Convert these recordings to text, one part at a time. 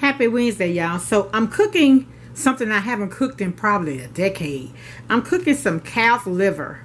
Happy Wednesday, y'all. So I'm cooking something I haven't cooked in probably a decade. I'm cooking some calf liver.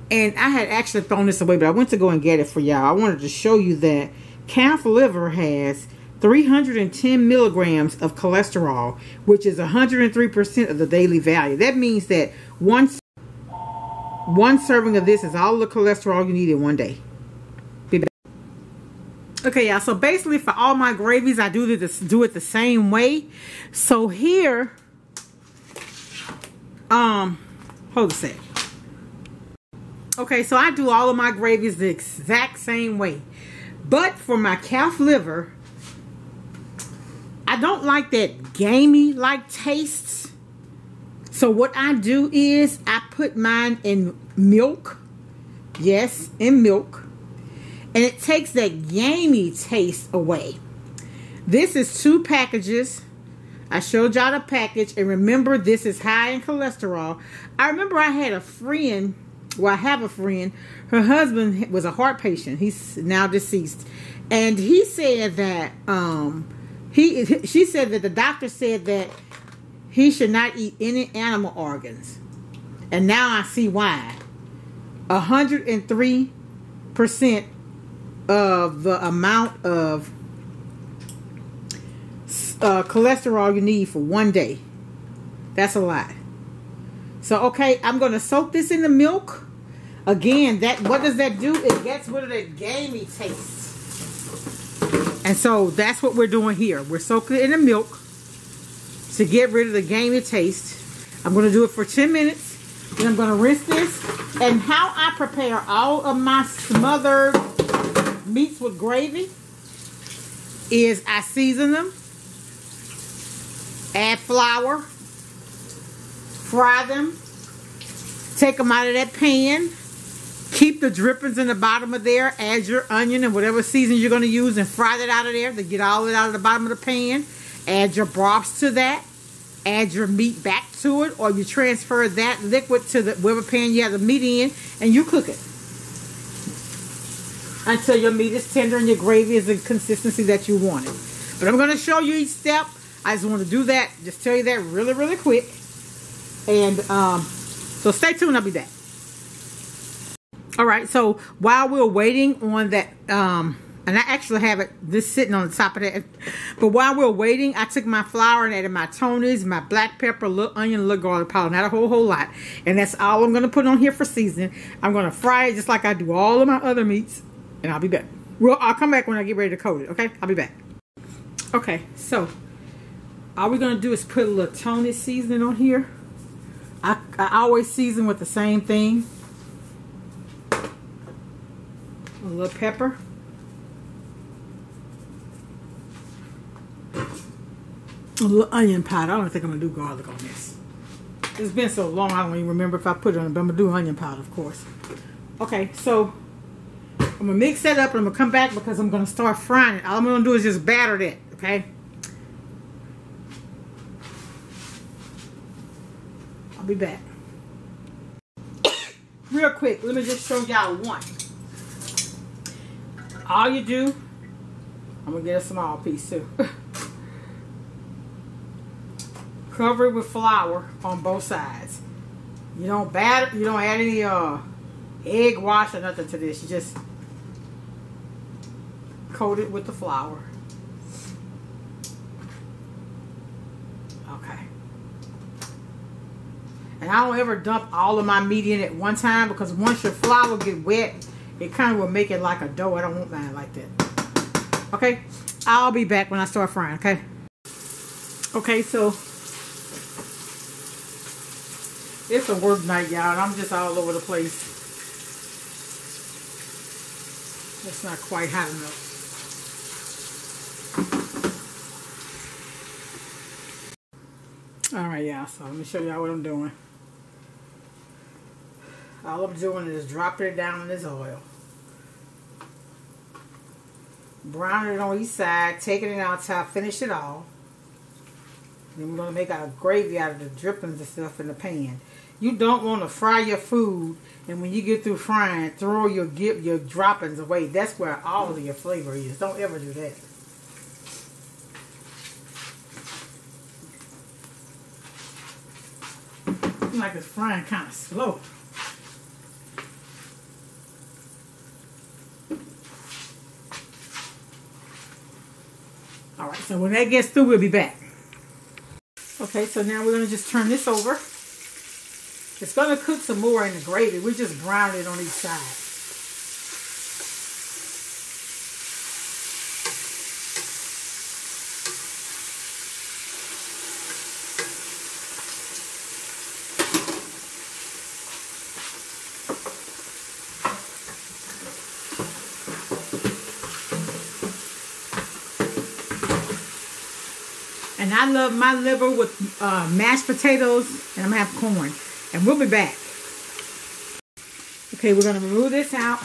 And I had actually thrown this away, but I went to go and get it for y'all. I wanted to show you that calf liver has 310 milligrams of cholesterol, which is 103% of the daily value. That means that one serving of this is all the cholesterol you need in one day. Okay, y'all, so basically for all my gravies, I do it the same way. So here, hold a sec. Okay, so I do all of my gravies the exact same way. But for my calf liver, I don't like that gamey-like tastes. So what I do is I put mine in milk. Yes, in milk. And it takes that gamey taste away. This is 2 packages. I showed y'all the package. And remember, this is high in cholesterol. I remember I had a friend. Well, I have a friend. Her husband was a heart patient. He's now deceased. And he said that, she said that the doctor said that he should not eat any animal organs. And now I see why. 103% of the amount of cholesterol you need for one day. That's a lot. So, okay, I'm going to soak this in the milk. Again, what does that do? It gets rid of that gamey taste. And so that's what we're doing here. We're soaking it in the milk to get rid of the gamey taste. I'm going to do it for 10 minutes. Then I'm going to rinse this. And how I prepare all of my smothered meats with gravy is I season them, add flour, fry them, take them out of that pan, keep the drippings in the bottom of there, add your onion and whatever seasoning you're going to use and fry that out of there to get all it out of the bottom of the pan. Add your broths to that, add your meat back to it, or you transfer that liquid to the whatever pan you have the meat in and you cook it until your meat is tender and your gravy is the consistency that you want it. But I'm going to show you each step. I just want to do that, just tell you that really, really quick. And so stay tuned, I'll be back. Alright, so while we're waiting on that, and I actually have this sitting on the top of that. But while we're waiting, I took my flour and added my Tony's, my black pepper, a little onion, a little garlic powder, not a whole lot. And that's all I'm going to put on here for seasoning. I'm going to fry it just like I do all of my other meats. And I'll be back. Well, I'll come back when I get ready to coat it, okay? I'll be back. Okay, so all we're going to do is put a little Tony's seasoning on here. I always season with the same thing. A little pepper. A little onion powder. I don't think I'm going to do garlic on this. It's been so long I don't even remember if I put it on it, but I'm going to do onion powder, of course. Okay, so I'm going to mix that up and I'm going to come back because I'm going to start frying it. All I'm going to do is just batter that, okay? I'll be back. Real quick, let me just show y'all one. All you do, I'm going to get a small piece too. Cover it with flour on both sides. You don't batter, you don't add any egg wash or nothing to this. You just coat it with the flour. Okay. And I don't ever dump all of my meat in at one time because once your flour get wet, it kind of will make it like a dough. I don't want mine like that. Okay? I'll be back when I start frying, okay? Okay, so it's a work night, y'all, and I'm just all over the place. It's not quite hot enough. Alright, y'all, so let me show y'all what I'm doing. All I'm doing is dropping it down in this oil. Browning it on each side, taking it out till I finish it all. Then we're going to make our gravy out of the drippings and stuff in the pan. You don't want to fry your food, and when you get through frying, throw your droppings away. That's where all of your flavor is. Don't ever do that. like it's frying kind of slow. All right, so when that gets through, we'll be back. Okay, so now we're going to just turn this over. It's going to cook some more in the gravy. We just brown it on each side. And I love my liver with mashed potatoes, and I'm going to have corn. And we'll be back. Okay, we're going to remove this out.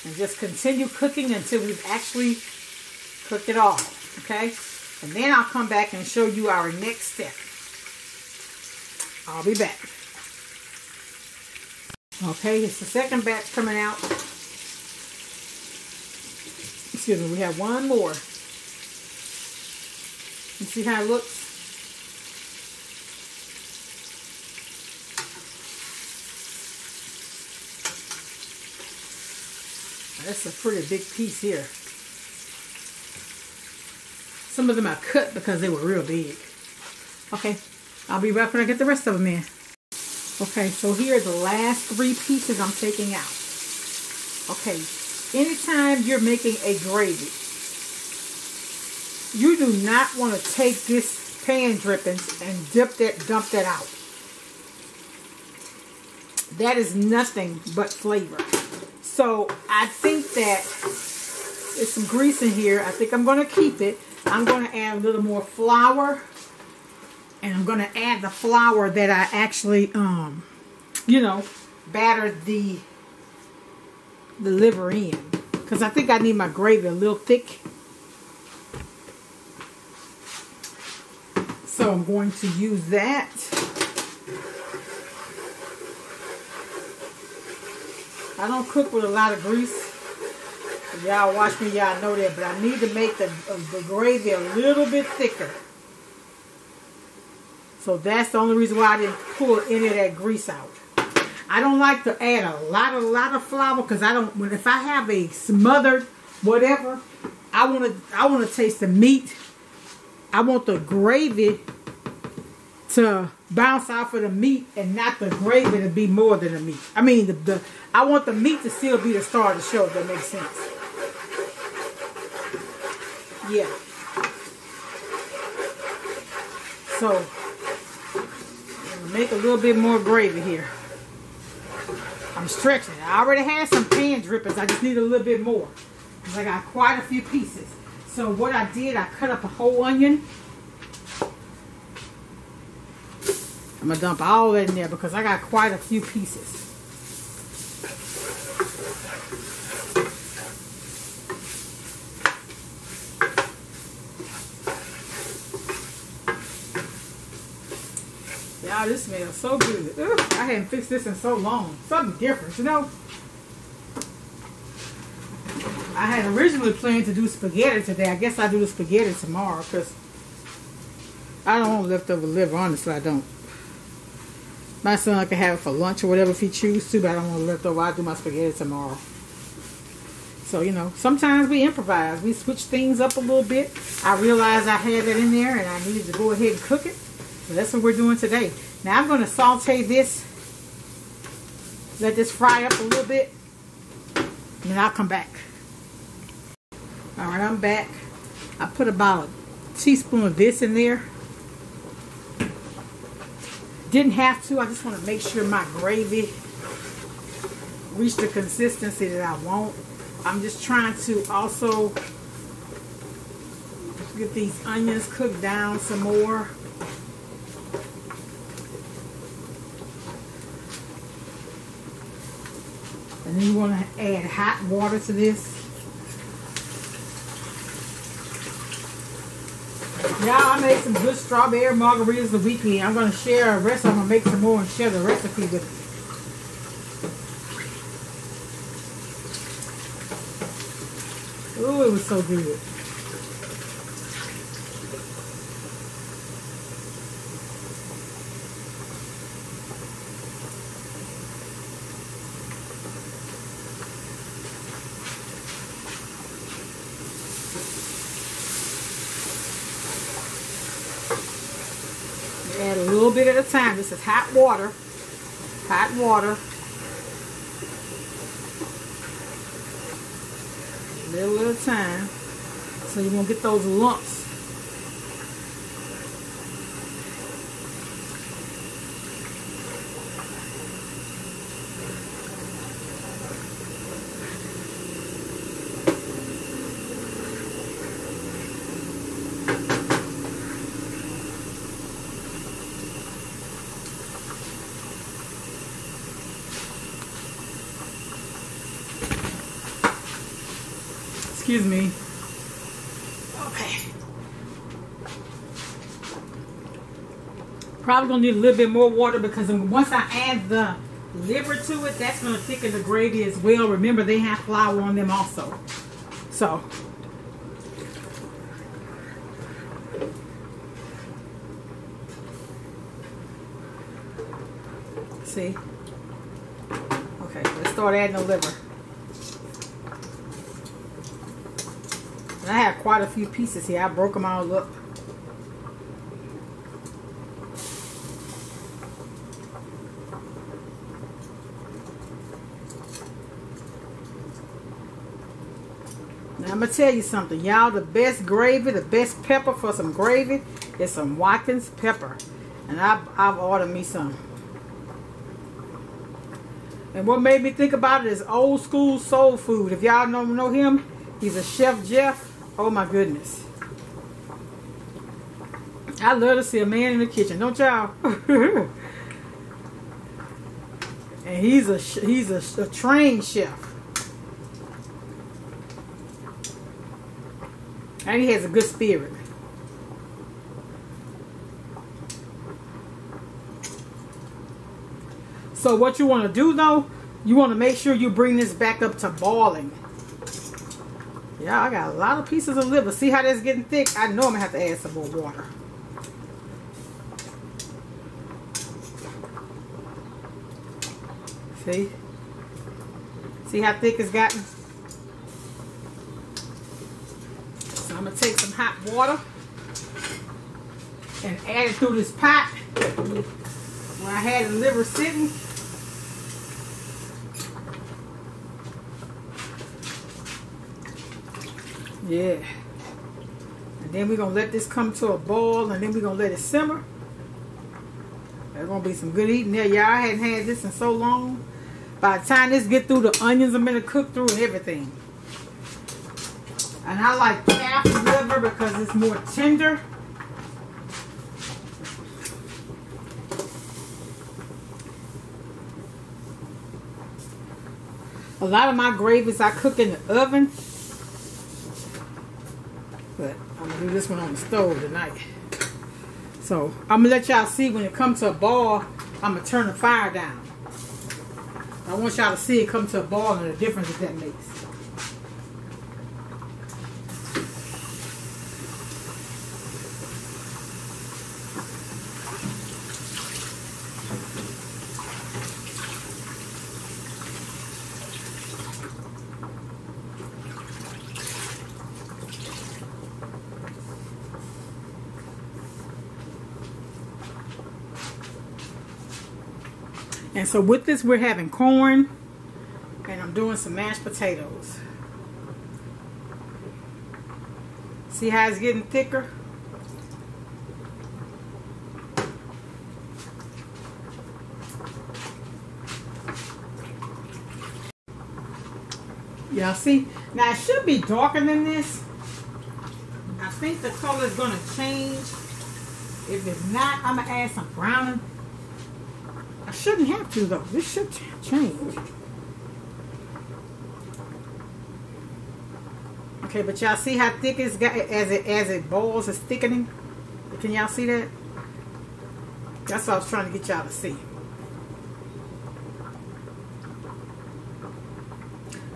And just continue cooking until we've actually cooked it all. Okay? And then I'll come back and show you our next step. I'll be back. Okay, it's the second batch coming out. Excuse me, we have one more. You see how it looks? That's a pretty big piece here. Some of them I cut because they were real big. Okay, I'll be back when I get the rest of them in. Okay, so here are the last 3 pieces I'm taking out. Okay, anytime you're making a gravy, you do not want to take this pan drippings and dump that out. That is nothing but flavor. So I think that there's some grease in here. I think I'm going to keep it. I'm going to add a little more flour. And I'm going to add the flour that I actually, battered the liver in. Because I think I need my gravy a little thick. So I'm going to use that. I don't cook with a lot of grease. Y'all watch me, y'all know that. But I need to make the gravy a little bit thicker. So that's the only reason why I didn't pull any of that grease out. I don't like to add a lot of flour because if I have a smothered whatever, I want to taste the meat. I want the gravy to bounce off of the meat and not the gravy to be more than the meat. I mean, I want the meat to still be the star of the show, if that makes sense. Yeah. So, I'm going to make a little bit more gravy here. I'm stretching it. I already had some pan drippings. I just need a little bit more. Because I got quite a few pieces. So what I did, I cut up a whole onion. I'm going to dump all that in there because I got quite a few pieces. Y'all, this smells so good. Ugh, I hadn't fixed this in so long. Something different, you know? I had originally planned to do spaghetti today. I guess I'll do the spaghetti tomorrow because I don't want leftover liver. Honestly, I don't. My son can have it for lunch or whatever if he chooses to, but I don't want leftover. I'll do my spaghetti tomorrow. So, you know, sometimes we improvise. We switch things up a little bit. I realized I had it in there and I needed to go ahead and cook it. So that's what we're doing today. Now I'm going to saute this. Let this fry up a little bit. And then I'll come back. Alright, I'm back. I put about a teaspoon of this in there. Didn't have to. I just want to make sure my gravy reach the consistency that I want. I'm just trying to also get these onions cooked down some more. And then you want to add hot water to this. Y'all, I made some good strawberry margaritas the weekend. I'm going to share a recipe. I'm going to make some more and share the recipe with you. Ooh, it was so good. little bit at a time. This is hot water. Hot water. Little at a time. So you won't get those lumps. Excuse me. Okay. Probably gonna need a little bit more water because once I add the liver to it, that's gonna thicken the gravy as well. Remember, they have flour on them also. So. See? Okay, let's start adding the liver. I have quite a few pieces here. I broke them all up. Now I'm going to tell you something. Y'all, the best gravy, the best pepper for some gravy is some Watkins pepper. And I've ordered me some. And what made me think about it is old school soul food. If y'all don't know him, he's a Chef Jeff. Oh my goodness. I love to see a man in the kitchen, don't y'all? And he's a trained chef. And he has a good spirit. So what you want to do though, you want to make sure you bring this back up to boiling. Yeah, I got a lot of pieces of liver. See how that's getting thick? I know I'm going to have to add some more water. See? See how thick it's gotten? So I'm going to take some hot water and add it through this pot where I had the liver sitting. Yeah. And then we're going to let this come to a boil, and then we're going to let it simmer. There's going to be some good eating there. Y'all, I hadn't had this in so long. By the time this get through, the onions are going to cook through and everything. And I like calf liver because it's more tender. A lot of my gravies I cook in the oven. But I'm going to do this one on the stove tonight. So I'm going to let y'all see when it comes to a boil, I'm going to turn the fire down. I want y'all to see it come to a boil and the difference that that makes. And so with this, we're having corn, and I'm doing some mashed potatoes. See how it's getting thicker? Y'all see? Now it should be darker than this. I think the color is going to change. If it's not, I'm going to add some browning. I shouldn't have to though. This should change. Okay, but y'all see how thick it's got as it boils, it's thickening. Can y'all see that? That's what I was trying to get y'all to see.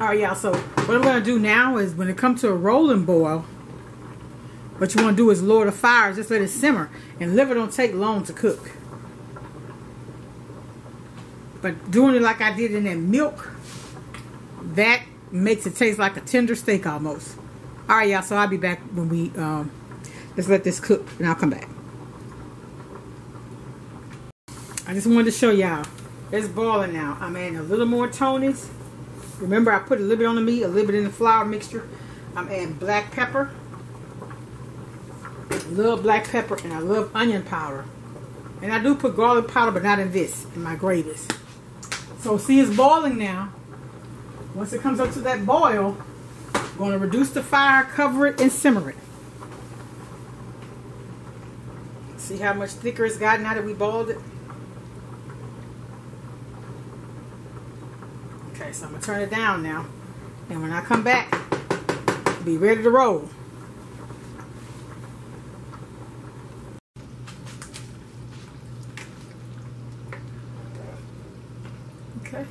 Alright y'all, so what I'm going to do now is when it comes to a rolling boil, what you want to do is lower the fire, just let it simmer. And liver don't take long to cook. But doing it like I did in that milk, that makes it taste like a tender steak almost. Alright y'all, so I'll be back when we, let's let this cook and I'll come back. I just wanted to show y'all. It's boiling now. I'm adding a little more Tony's. Remember, I put a little bit on the meat, a little bit in the flour mixture. I'm adding black pepper. I love black pepper, and I love onion powder. And I do put garlic powder, but not in this, in my gravies. So see, it's boiling now. Once it comes up to that boil, I'm going to reduce the fire, cover it, and simmer it. See how much thicker it's gotten now that we boiled it? Okay, so I'm going to turn it down now. And when I come back, be ready to roll. Okay.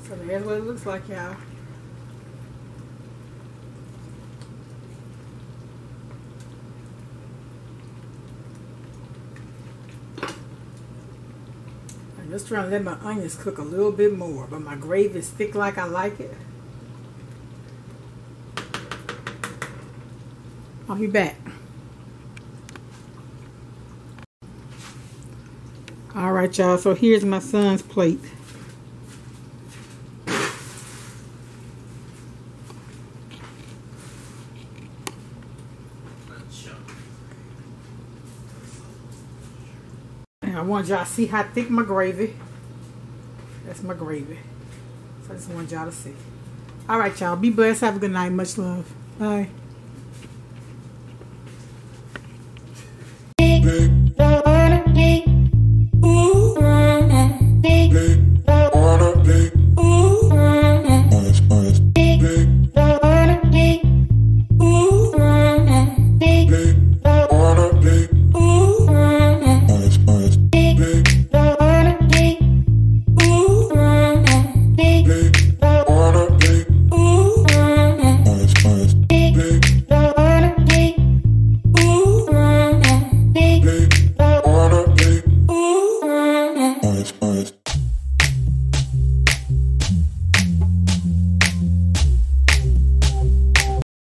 So there's what it looks like, y'all. I'm just trying to let my onions cook a little bit more, but my gravy is thick like I like it. I'll be back. All right, y'all. So here's my son's plate. And I want y'all to see how thick my gravy. That's my gravy. So I just want y'all to see. All right, y'all. Be blessed. Have a good night. Much love. Bye.